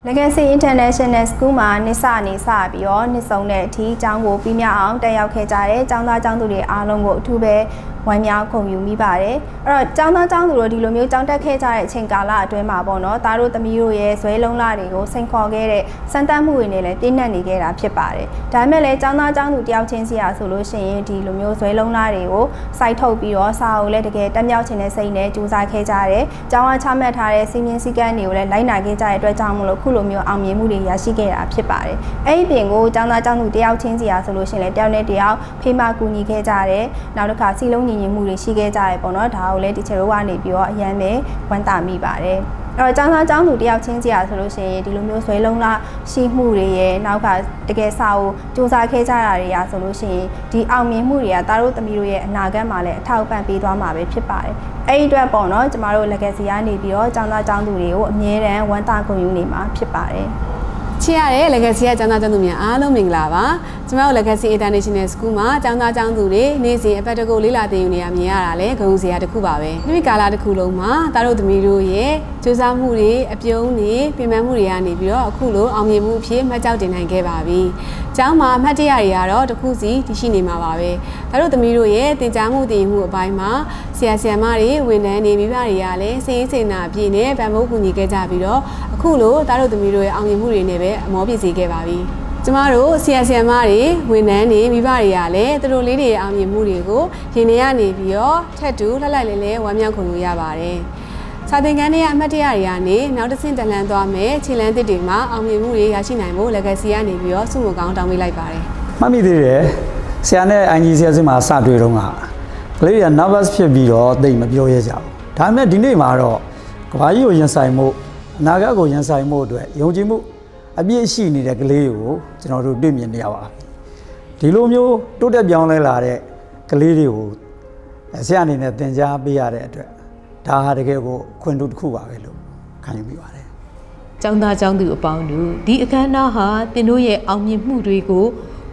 Legacy International School မှာနှစ်စနေစပြီးတော့နှစ်ဆုံးတဲ့အထိအကြောင်းကိုပြီးမြောက်အောင်တက်ရောက်ခဲ့ကြတဲ့ကျောင်းသားကျောင်းသူတွေအားလုံးကိုအထူးပဲဝမ်းမြောက်ဂုဏ်ယူမိပါတယ်။အဲ့တော့ကျောင်းသားကျောင်းသူတို့ဒီလိုမျိုးကျောင်းတက်ခဲ့ကြတဲ့အချိန်ကာလအတွင်းမှာပေါ့နော်။သားတို့သမီးတို့ရဲ့ဇွဲလုံးလာတွေကိုစိန်ခေါ်ခဲ့တဲ့စံတမ်းမှုတွေနဲ့လည်းပြည့်နှက်နေခဲ့တာဖြစ်ပါတယ်။ဒါပေမဲ့လည်းကျောင်းသားကျောင်းသူတယောက်ချင်းစီရာဆိုလို့ရှိရင်ဒီလိုမျိုးဇွဲလုံးလာတွေကိုစိုက်ထုတ်ပြီးတော့စာအုပ်လည်းတကယ်တက်မြောက်ခြင်းနဲ့စိတ်နဲ့ကြိုးစားခဲ့ကြတယ်။ကျောင်းကချမှတ်ထားတဲ့စီမင်းစည်းကမ်းတွေကိုလည်းလိုက်နာခဲ့ကြတဲ့အတွက်ကြောင့်မလို့ခုလိုမျိုးအောင်မြင်မှုတွေရရှိခဲ့တာဖြစ်ပါတယ်။အဲ့ဒီပြင်ကိုကျောင်းသားကျောင်းသူတယောက်ချင်းစီရာဆိုလို့ရှိရင်လည်းတယောက်နဲ့တယောက်ဖေးမကူညီခဲ့ကြတယ်။နောက်တစ်ခါစီလုံးညီညွတ်မှုတွေရှိခဲ့ကြရပေါ့နော်ဒါကိုလည်းဒီချေတို့ကနေပြီးတော့အရန်ပဲဝမ်းသာမိပါတယ်အဲ့တော့ကျောင်းသားကျောင်းသူတယောက်ချင်းစီရာဆိုလို့ရှိရင်ဒီလိုမျိုးဇွဲလုံးလားရှိမှုတွေရဲ့နောက်ကတကယ်စာကိုစူးစမ်းခဲ့ကြတာတွေရာဆိုလို့ရှိရင်ဒီအောင်မြင်မှုတွေကသားတို့သမီးတို့ရဲ့အနာဂတ်မှာလည်းအထောက်အပံ့ပေးသွားမှာပဲဖြစ်ပါတယ်အဲ့ဒီအတွက်ပေါ့နော်ကျမတို့ Legacy ကနေပြီးတော့ကျောင်းသားကျောင်းသူတွေကိုအမြဲတမ်းဝမ်းသာဂုဏ်ယူနေမှာဖြစ်ပါတယ်ချစ်ရတဲ့ Legacy ကကျောင်းသားကျောင်းသူများအားလုံးမင်္ဂလာပါကျွန်တော်တို့ Legacy International School မှာကျောင်းသားကျောင်းသူတွေနေ့စဉ်အပတ်တကုတ်လေးလာသင်ယူနေရမြင်ရတာလေဂုဏ်စရာတစ်ခုပါပဲဒီကာလတစ်ခုလုံးမှာသားတို့သမီးတို့ရဲ့စူးစမ်းမှုတွေအပြုံးတွေပြင်ပန်းမှုတွေကနေပြီးတော့အခုလိုအောင်မြင်မှုအဖြစ်မှတ်ကြောက်တင်နိုင်ခဲ့ပါပြီကျောင်းမှာအမှတ်တရတွေကတော့တစ်ခုစီတရှိနေမှာပါပဲသားတို့သမီးတို့ရဲ့သင်ကြားမှုတည်မှုအပိုင်းမှာဆရာဆရာမတွေဝန်ထမ်းတွေမိဘတွေကလည်းစိတ်စေနာအပြည့်နဲ့ဗန်မိုးကူညီခဲ့ကြပြီးတော့အခုလိုသားတို့သမီးတို့ရဲ့အောင်မြင်မှုတွေနဲ့ပဲအမောပြည့်စေခဲ့ပါပြီကျမတို့ဆရာဆရာမတွေဝန်ထမ်းတွေမိဘတွေကလည်းသူတို့လေးတွေအောင်မြင်မှုတွေကိုရင်ထဲကနေပြီးတော့ထက်တူလှလိုက်လဲဝမ်းမြောက်ခုန်လို့ရပါတယ်စာသင်ခန်းထဲကအမှတ်တရတွေကနေနောက်တစ်ဆင့်တလန်သွားမယ်ခြေလမ်းသစ်တွေမှာအောင်မြင်မှုတွေရရှိနိုင်ဖို့ Legacy ကနေပြီးတော့စုမကောင်းတောင်းပေးလိုက်ပါတယ်မှတ်မိသေးတယ်ဆရာနဲ့အန်ကြီးဆရာစမှာစတွေ့တော့ကကလေးတွေက nervous ဖြစ်ပြီးတော့တိတ်မပြောရကြဘူးဒါပေမဲ့ဒီနေ့မှာတော့ကဘာကြီးကိုရင်ဆိုင်မှုအနာဂတ်ကိုရင်ဆိုင်မှုအတွက်ယုံကြည်မှုအပြည့်ရှိနေတဲ့ကလေးကိုကျွန်တော်တို့တွေ့မြင်နေရပါပြီဒီလိုမျိုးတိုးတက်ပြောင်းလဲလာတဲ့ကလေးတွေကိုဆရာအနေနဲ့သင်ကြားပေးရတဲ့အတွက်ဒါဟာတကယ်ကိုခွင့်တူတစ်ခုပါပဲလို့ခံယူမိပါတယ်ကျောင်းသားကျောင်းသူအပေါင်းတို့ဒီအခမ်းအနားဟာသင်တို့ရဲ့အောင်မြင်မှုတွေကို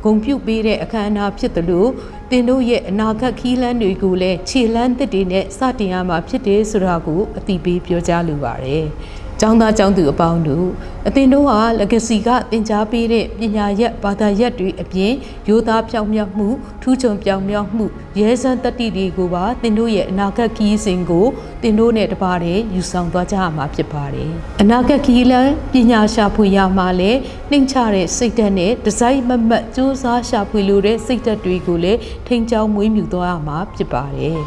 ဂုဏ်ပြုပေးတဲ့အခမ်းအနားဖြစ်တယ်လို့သင်တို့ရဲ့အနာဂတ်ခီးလန်းတွေကိုလည်းခြေလန်းသစ်တွေနဲ့စတင်ရမှာဖြစ်တယ်ဆိုတာကိုအသိပေးပြောကြားလိုပါတယ်ကျောင်းသားကျောင်းသူအပေါင်းတို့အသင်တို့ဟာ Legacy ကသင်ကြားပေးတဲ့ပညာရပ်ဘာသာရပ်တွေအပြင်ရိုးသားပြောင်းမြောက်မှုထူးချွန်ပြောင်းမြောက်မှုရဲစံတတ္တိတွေကိုပါသင်တို့ရဲ့အနာဂတ်ခီးစဉ်ကိုသင်တို့နဲ့တပါးတည်းယူဆောင်သွားကြရမှာဖြစ်ပါတယ်အနာဂတ်ခီးလန်းပညာရှာဖွေရမှာလည်းနှိမ့်ချတဲ့စိတ်ဓာတ်နဲ့ဒီဇိုင်းမမတ်စူးစမ်းရှာဖွေလိုတဲ့စိတ်ဓာတ်တွေကိုလည်းထိန်းချောင်းမွေးမြူသွားရမှာဖြစ်ပါတယ်